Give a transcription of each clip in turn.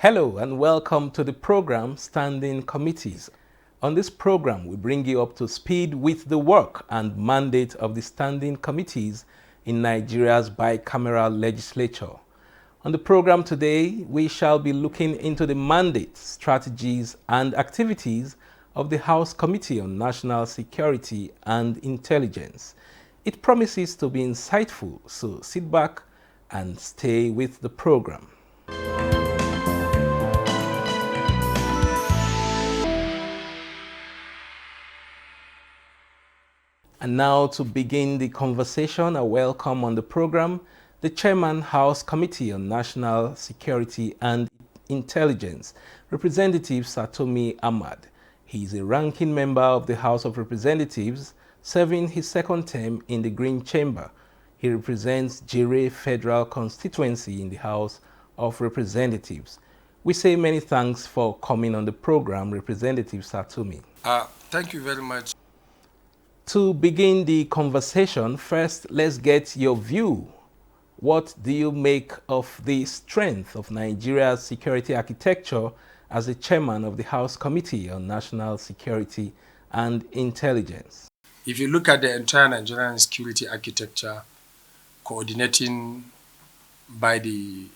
Hello and welcome to the program Standing Committees. On this program, we bring you up to speed with the work and mandate of the standing committees in Nigeria's bicameral legislature. On the program today, we shall be looking into the mandate, strategies, and activities of the House Committee on National Security and Intelligence. It promises to be insightful, so sit back and stay with the program. And now to begin the conversation, I welcome on the program the Chairman, House Committee on National Security and Intelligence, Representative Satomi Ahmad. He is a ranking member of the House of Representatives, serving his second term in the Green Chamber. He represents Jere Federal Constituency in the House of Representatives. We say many thanks for coming on the program, Representative Satomi. Thank you very much. To begin the conversation, first let's get your view. What do you make of the strength of Nigeria's security architecture as the chairman of the House Committee on National Security and Intelligence? If you look at the entire Nigerian security architecture, coordinating by the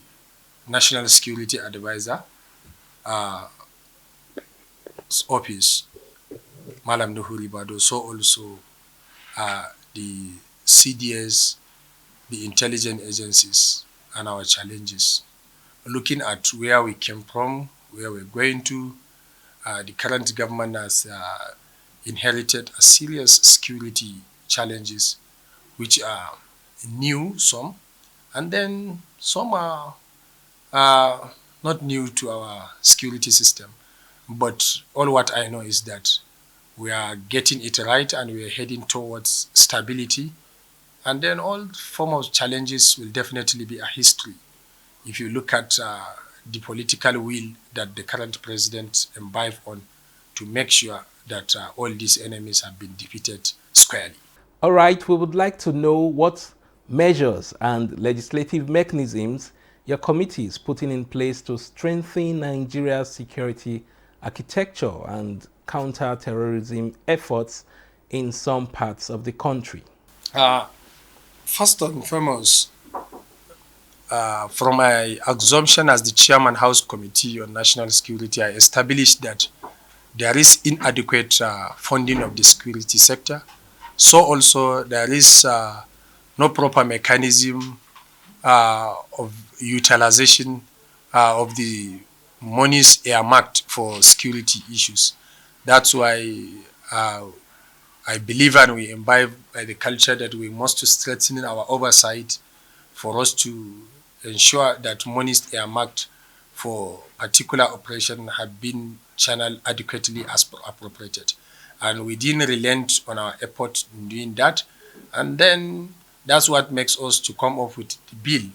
National Security Advisor office, Malam Nuhu Ribado, so also the CDS, the intelligence agencies, and our challenges. Looking at where we came from, where we're going to, the current government has inherited a serious security challenges, which are new, some, and then some are not new to our security system. But all what I know is that we are getting it right and we are heading towards stability. And then all form of challenges will definitely be a history. If you look at the political will that the current president imbibed on to make sure that all these enemies have been defeated squarely. All right, we would like to know what measures and legislative mechanisms your committee is putting in place to strengthen Nigeria's security architecture and counter-terrorism efforts in some parts of the country. First and foremost, from my assumption as the chairman House Committee on National Security, I established that there is inadequate funding of the security sector. So also there is no proper mechanism of utilization of the monies earmarked for security issues. That's why I believe and we imbibe by the culture that we must strengthen our oversight for us to ensure that monies earmarked for particular operation have been channeled adequately as appropriated. And we didn't relent on our effort in doing that. And then that's what makes us to come up with the bill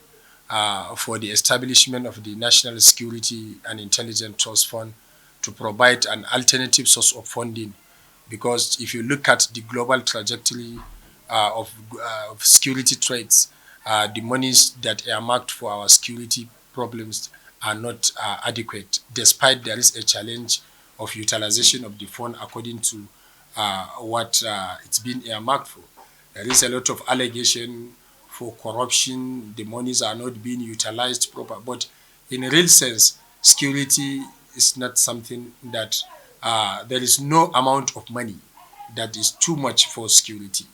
for the establishment of the National Security and Intelligence Trust Fund to provide an alternative source of funding. Because if you look at the global trajectory of security threats, the monies that are marked for our security problems are not adequate, despite there is a challenge of utilization of the fund according to what it's been earmarked for. There is a lot of allegation for corruption, the monies are not being utilized properly. But in a real sense, security is not something that there is no amount of money that is too much for security.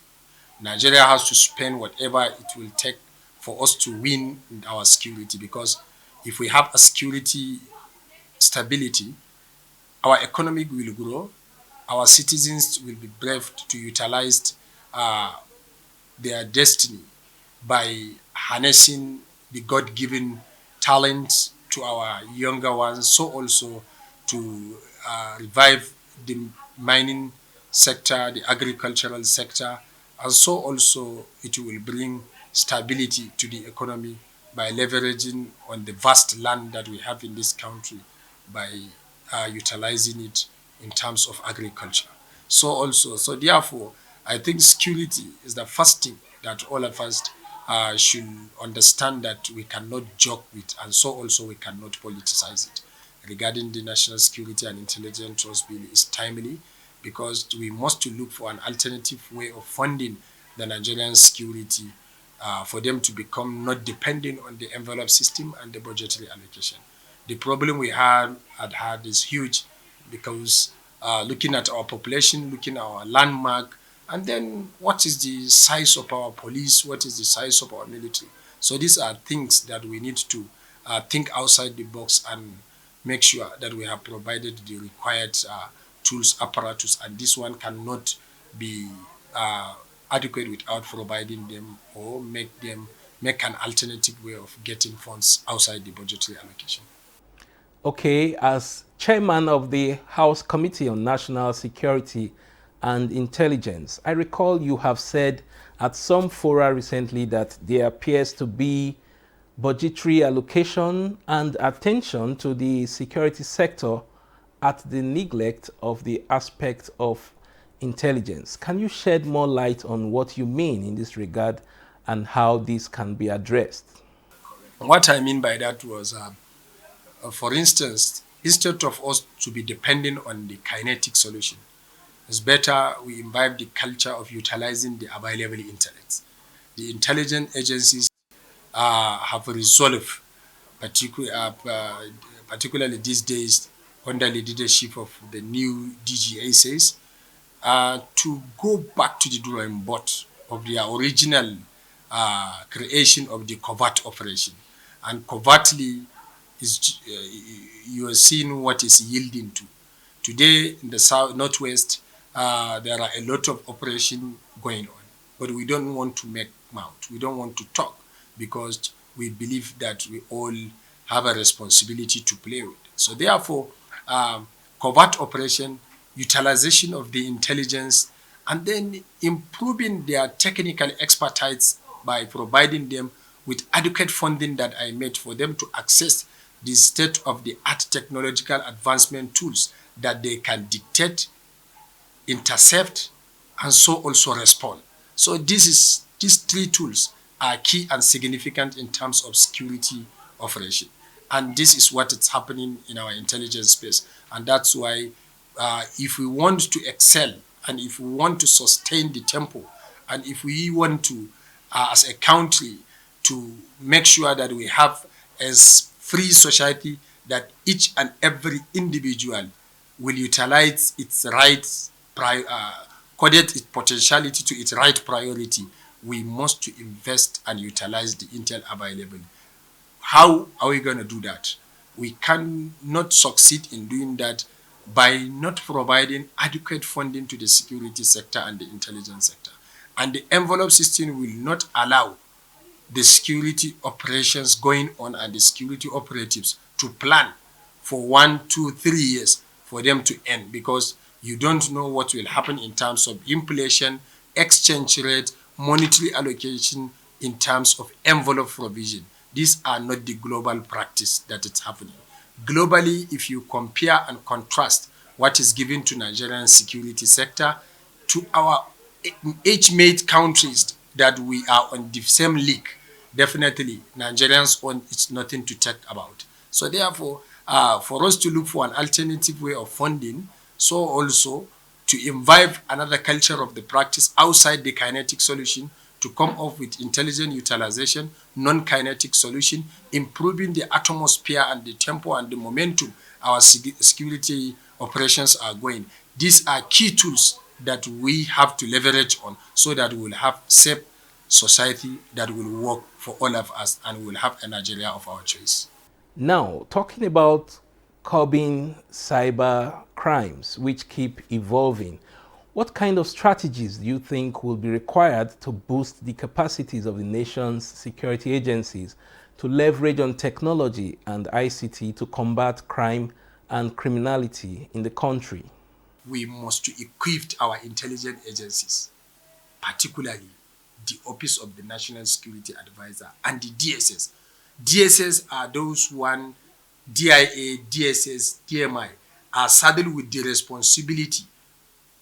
Nigeria has to spend whatever it will take for us to win in our security, because if we have a security stability, our economy will grow, our citizens will be brave to utilize their destiny by harnessing the God-given talent to our younger ones, so also to revive the mining sector, the agricultural sector, and so also it will bring stability to the economy by leveraging on the vast land that we have in this country by utilizing it in terms of agriculture. So therefore, I think security is the first thing that all of us should understand that we cannot joke with, and so also we cannot politicize it. regarding the National Security and Intelligence Trust Bill is timely, because we must to look for an alternative way of funding the Nigerian security, for them to become not dependent on the envelope system and the budgetary allocation. The problem we had is huge, because looking at our population, looking at our landmark, and then what is the size of our police, what is the size of our military. So these are things that we need to think outside the box and make sure that we have provided the required tools, apparatus, and this one cannot be adequate without providing them, or make an alternative way of getting funds outside the budgetary allocation. Okay, as chairman of the House Committee on National Security and Intelligence, I recall you have said at some fora recently that there appears to be budgetary allocation and attention to the security sector at the neglect of the aspect of intelligence. Can you shed more light on what you mean in this regard and how this can be addressed? What I mean by that was, for instance, instead of us to be dependent on the kinetic solution, it's better we imbibe the culture of utilizing the available internet. The intelligence agencies have resolved, particularly these days, under the leadership of the new DGA says, to go back to the drawing board of their original creation of the covert operation. And covertly is, you are seeing what is yielding to. Today in the northwest, there are a lot of operation going on, but we don't want to make mouth. We don't want to talk, because we believe that we all have a responsibility to play with. So therefore, covert operation, utilization of the intelligence, and then improving their technical expertise by providing them with adequate funding that I made for them to access the state-of-the-art technological advancement tools that they can dictate, intercept, and so also respond. So these three tools are key and significant in terms of security operation. And this is what is happening in our intelligence space. And that's why if we want to excel, and if we want to sustain the tempo, and if we want to, as a country, to make sure that we have as free society, that each and every individual will utilize its rights, coded its potentiality to its right priority, we must to invest and utilize the intel available. How are we going to do that? We cannot succeed in doing that by not providing adequate funding to the security sector and the intelligence sector. And the envelope system will not allow the security operations going on and the security operatives to plan for 1, 2, 3 years for them to end, because you don't know what will happen in terms of inflation, exchange rate, monetary allocation, in terms of envelope provision. These are not the global practice that is happening. Globally, if you compare and contrast what is given to Nigerian security sector to our age-mate countries that we are on the same league, definitely Nigerians own it's nothing to talk about. So therefore, for us to look for an alternative way of funding, so also to imbibe another culture of the practice outside the kinetic solution, to come up with intelligent utilization, non-kinetic solution, improving the atmosphere and the tempo and the momentum our security operations are going. These are key tools that we have to leverage on, so that we will have safe society that will work for all of us, and we will have a Nigeria of our choice. Now, talking about curbing cyber crimes, which keep evolving, what kind of strategies do you think will be required to boost the capacities of the nation's security agencies to leverage on technology and ICT to combat crime and criminality in the country? We must to equip our intelligence agencies, particularly the Office of the National Security Advisor and the DSS. DSS are those one, DIA, DSS, DMI, are saddled with the responsibility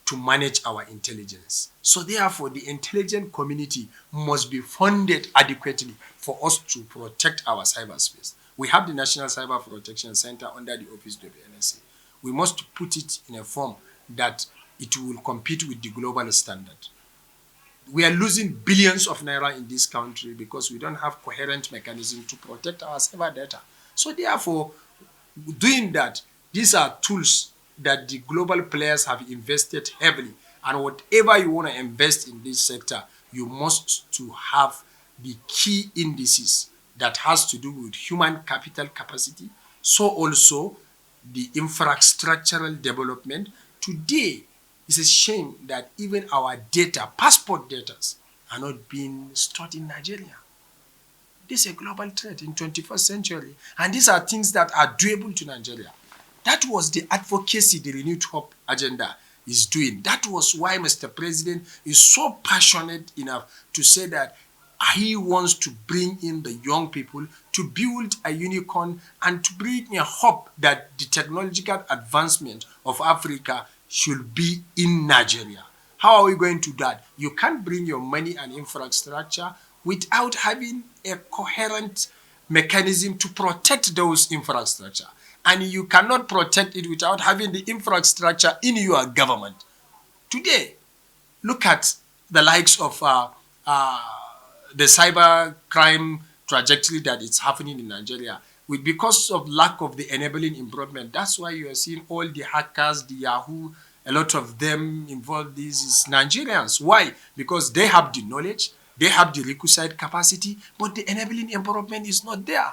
to manage our intelligence. So therefore, the intelligence community must be funded adequately for us to protect our cyberspace. We have the National Cyber Protection Center under the office of the NSA. We must put it in a form that it will compete with the global standard. We are losing billions of naira in this country because we don't have coherent mechanism to protect our cyber data. So therefore, doing that, these are tools that the global players have invested heavily. And whatever you want to invest in this sector, you must to have the key indices that has to do with human capital capacity. So also the infrastructural development. Today, it's a shame that even our data, passport data, are not being stored in Nigeria. This is a global threat in 21st century. And these are things that are doable to Nigeria. That was the advocacy the Renewed Hope agenda is doing. That was why Mr. President is so passionate enough to say that he wants to bring in the young people to build a unicorn and to bring a hope that the technological advancement of Africa should be in Nigeria. How are we going to do that? You can't bring your money and infrastructure without having a coherent mechanism to protect those infrastructure. And you cannot protect it without having the infrastructure in your government. Today, look at the likes of the cyber crime trajectory that is happening in Nigeria. Because of lack of the enabling improvement, that's why you are seeing all the hackers, the Yahoo, a lot of them involved. This is Nigerians. Why? Because they have the knowledge, they have the requisite capacity, but the enabling improvement is not there.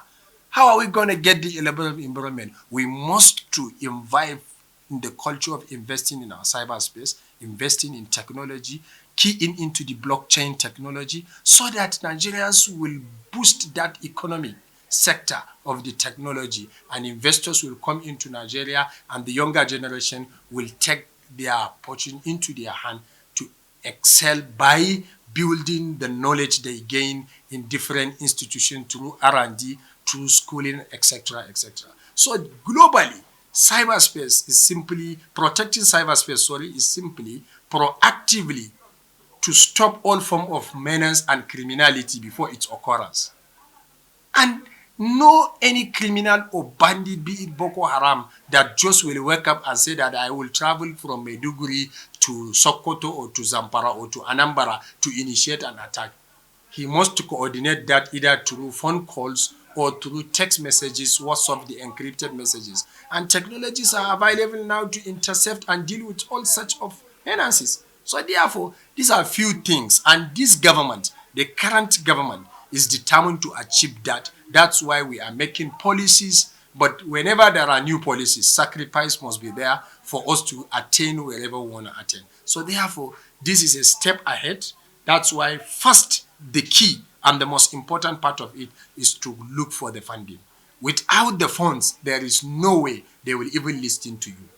How are we going to get the enabling improvement? We must to imbibe in the culture of investing in our cyberspace, investing in technology, keying into the blockchain technology, so that Nigerians will boost that economic sector of the technology, and investors will come into Nigeria, and the younger generation will take their fortune into their hand to excel by building the knowledge they gain in different institutions through R&D, through schooling, etc., etc. So globally, cyberspace is simply protecting cyberspace. Is simply proactively to stop all form of menace and criminality before its occurrence. And no any criminal or bandit, be it Boko Haram, that just will wake up and say that I will travel from Maiduguri to Sokoto or to Zamfara or to Anambra to initiate an attack. He must coordinate that either through phone calls or through text messages, WhatsApp, the encrypted messages. And technologies are available now to intercept and deal with all such of menaces. So therefore, these are few things. And this government, the current government, is determined to achieve that. That's why we are making policies. But whenever there are new policies, sacrifice must be there for us to attain wherever we want to attain. So therefore, this is a step ahead. That's why first, the key and the most important part of it is to look for the funding. Without the funds, there is no way they will even listen to you.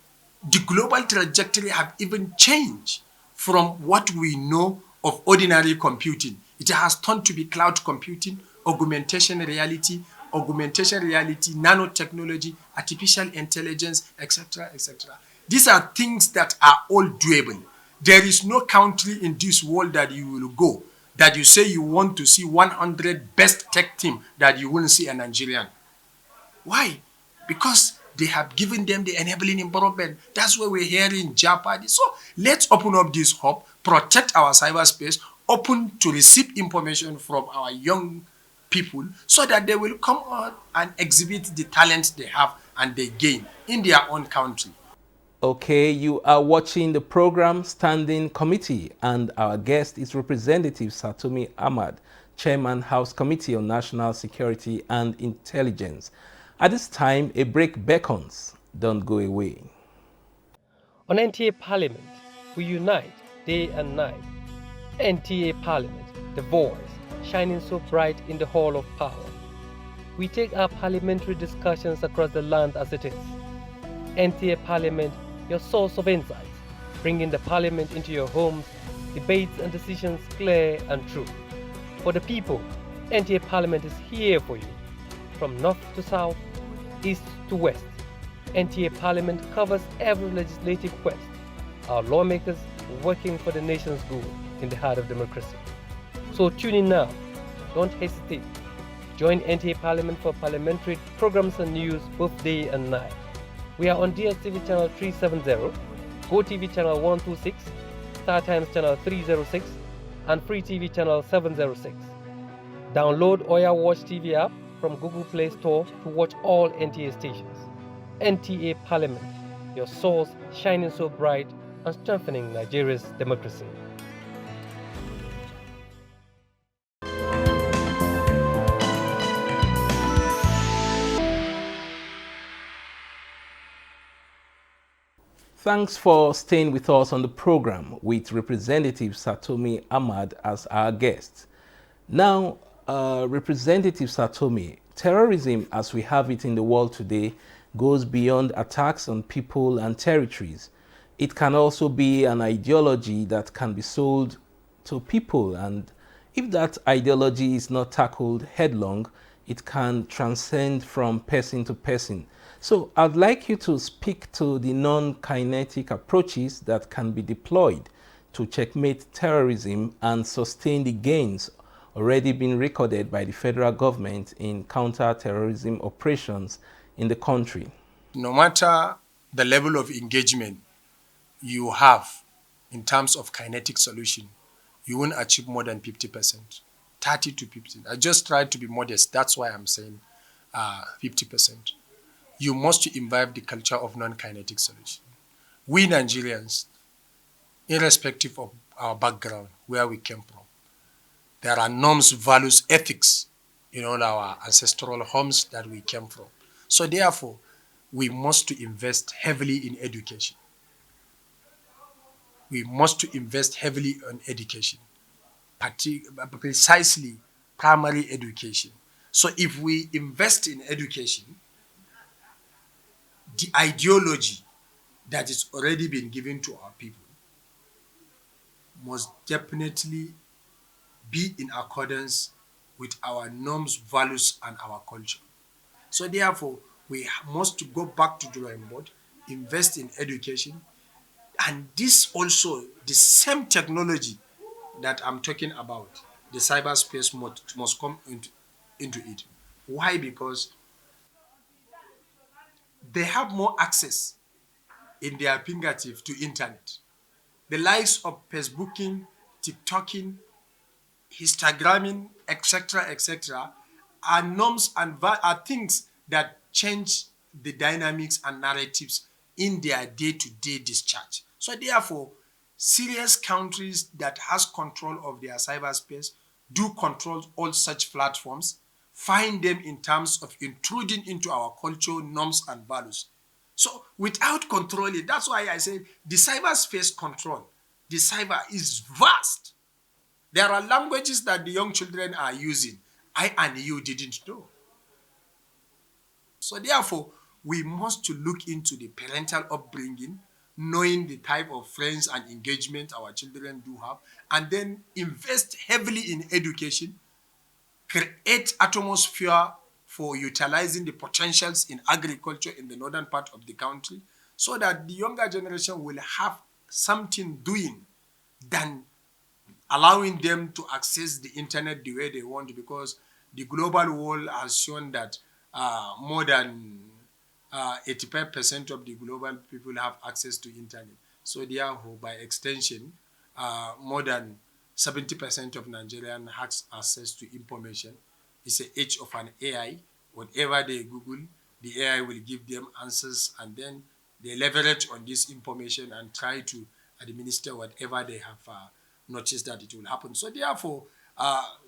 The global trajectory have even changed from what we know of ordinary computing. It has turned to be cloud computing, augmentation reality, nanotechnology, artificial intelligence, etc., etc. These are things that are all doable. There is no country in this world that you will go that you say you want to see 100 best tech team that you wouldn't see a Nigerian. Why? Because they have given them the enabling environment. That's why we're hearing Japan. So let's open up this hub, protect our cyberspace, open to receive information from our young people so that they will come out and exhibit the talent they have and they gain in their own country. Okay, you are watching the program Standing Committee, and our guest is Representative Satomi Ahmad, Chairman House Committee on National Security and Intelligence. At this time, a break beckons. Don't go away. On NTA Parliament, we unite day and night. NTA Parliament, the voice shining so bright in the hall of power. We take our parliamentary discussions across the land as it is. NTA Parliament, your source of insights, bringing the parliament into your homes, debates and decisions clear and true. For the people, NTA Parliament is here for you. From north to south, east to west, NTA Parliament covers every legislative quest. Our lawmakers working for the nation's good in the heart of democracy. So tune in now. Don't hesitate. Join NTA Parliament for parliamentary programs and news both day and night. We are on DSTV channel 370, GoTV channel 126, Star Times channel 306, and Free TV channel 706. Download Oya Watch TV app from Google Play Store to watch all NTA stations. NTA Parliament, your source shining so bright and strengthening Nigeria's democracy. Thanks for staying with us on the program with Representative Satomi Ahmad as our guest. Now, Representative Satomi, terrorism as we have it in the world today goes beyond attacks on people and territories. It can also be an ideology that can be sold to people, and if that ideology is not tackled headlong, it can transcend from person to person. So I'd like you to speak to the non-kinetic approaches that can be deployed to checkmate terrorism and sustain the gains already been recorded by the federal government in counter-terrorism operations in the country. No matter the level of engagement you have in terms of kinetic solution, you won't achieve more than 50%, 30 to 50. I just tried to be modest. That's why I'm saying 50%. You must imbibe the culture of non-kinetic solution. We Nigerians, irrespective of our background, where we came from, there are norms, values, ethics in all our ancestral homes that we came from. So therefore, we must invest heavily in education. We must invest heavily on education, precisely primary education. So if we invest in education, the ideology that is already been given to our people must definitely be in accordance with our norms, values, and our culture. So therefore, we must go back to the drawing board, invest in education, and this also, the same technology that I'm talking about, the cyberspace must come into it. Why? Because they have more access in their fingertips to internet. The likes of Facebooking, TikToking, Instagramming, etc., are norms and are things that change the dynamics and narratives in their day-to-day discharge. So therefore, serious countries that has control of their cyberspace do control all such platforms, find them in terms of intruding into our culture, norms, and values. So without controlling, that's why I say the cyberspace control, the cyber is vast. There are languages that the young children are using. I and you didn't know. So therefore, we must to look into the parental upbringing, knowing the type of friends and engagement our children do have, and then invest heavily in education, create atmosphere for utilizing the potentials in agriculture in the northern part of the country, so that the younger generation will have something doing than allowing them to access the internet the way they want, because the global world has shown that more than 85% of the global people have access to internet. So therefore, by extension, more than 70% of Nigerians has access to information. It's the age of an AI. Whatever they Google, the AI will give them answers, and then they leverage on this information and try to administer whatever they have noticed that it will happen. So therefore,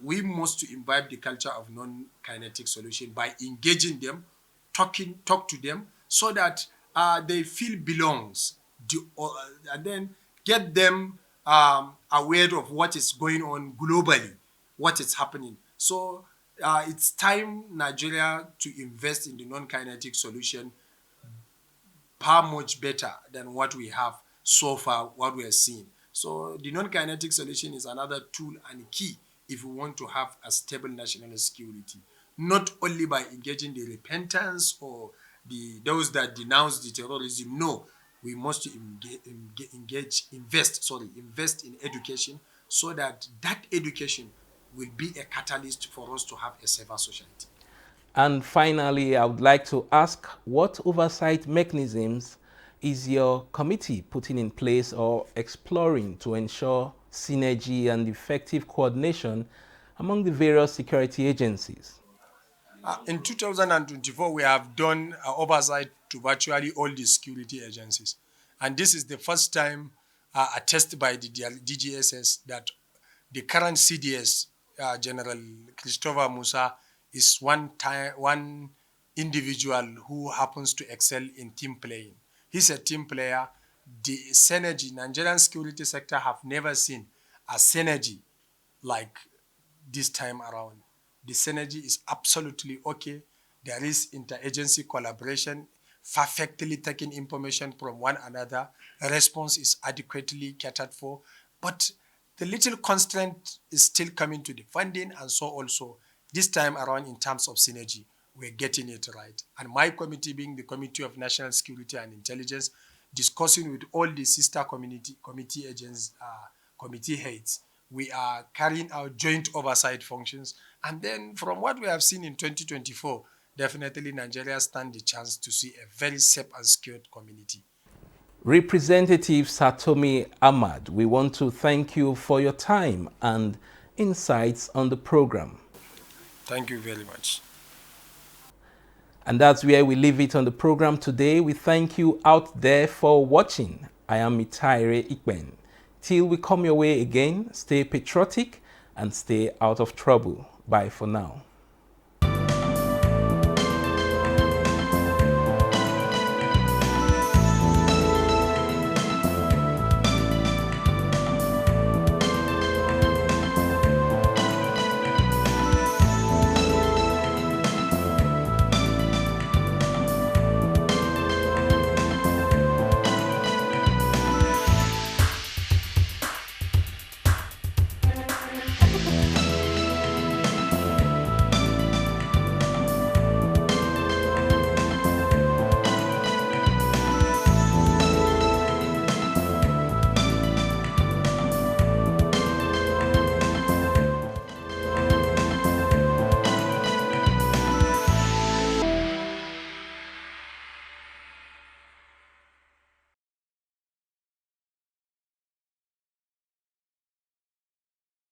we must imbibe the culture of non-kinetic solution by engaging them, talk to them, so that they feel belongs, and then get them aware of what is going on globally, what is happening. So it's time Nigeria to invest in the non-kinetic solution far much better than what we have so far, what we are seeing. So the non-kinetic solution is another tool and key if we want to have a stable national security, not only by engaging the repentance or those that denounce the terrorism. No, we must invest in education, so that education will be a catalyst for us to have a safer society. And finally, I would like to ask, what oversight mechanisms is your committee putting in place or exploring to ensure synergy and effective coordination among the various security agencies? In 2024, we have done oversight to virtually all the security agencies. And this is the first time attested by the DGSS that the current CDS, General Christopher Musa, is one individual who happens to excel in team playing. He's a team player. The synergy, Nigerian security sector have never seen a synergy like this time around. The synergy is absolutely okay. There is interagency collaboration, perfectly taking information from one another. A response is adequately catered for. But the little constraint is still coming to the funding, and so also this time around in terms of synergy, we're getting it right. And my committee, being the Committee of National Security and Intelligence, discussing with all the sister committee agents, committee heads, we are carrying out joint oversight functions. And then from what we have seen in 2024, definitely Nigeria stands the chance to see a very safe and secured community. Representative Satomi Ahmad, we want to thank you for your time and insights on the program. Thank you very much. And that's where we leave it on the program today. We thank you out there for watching. I am Mitaire Ikben. Till we come your way again, stay patriotic and stay out of trouble. Bye for now.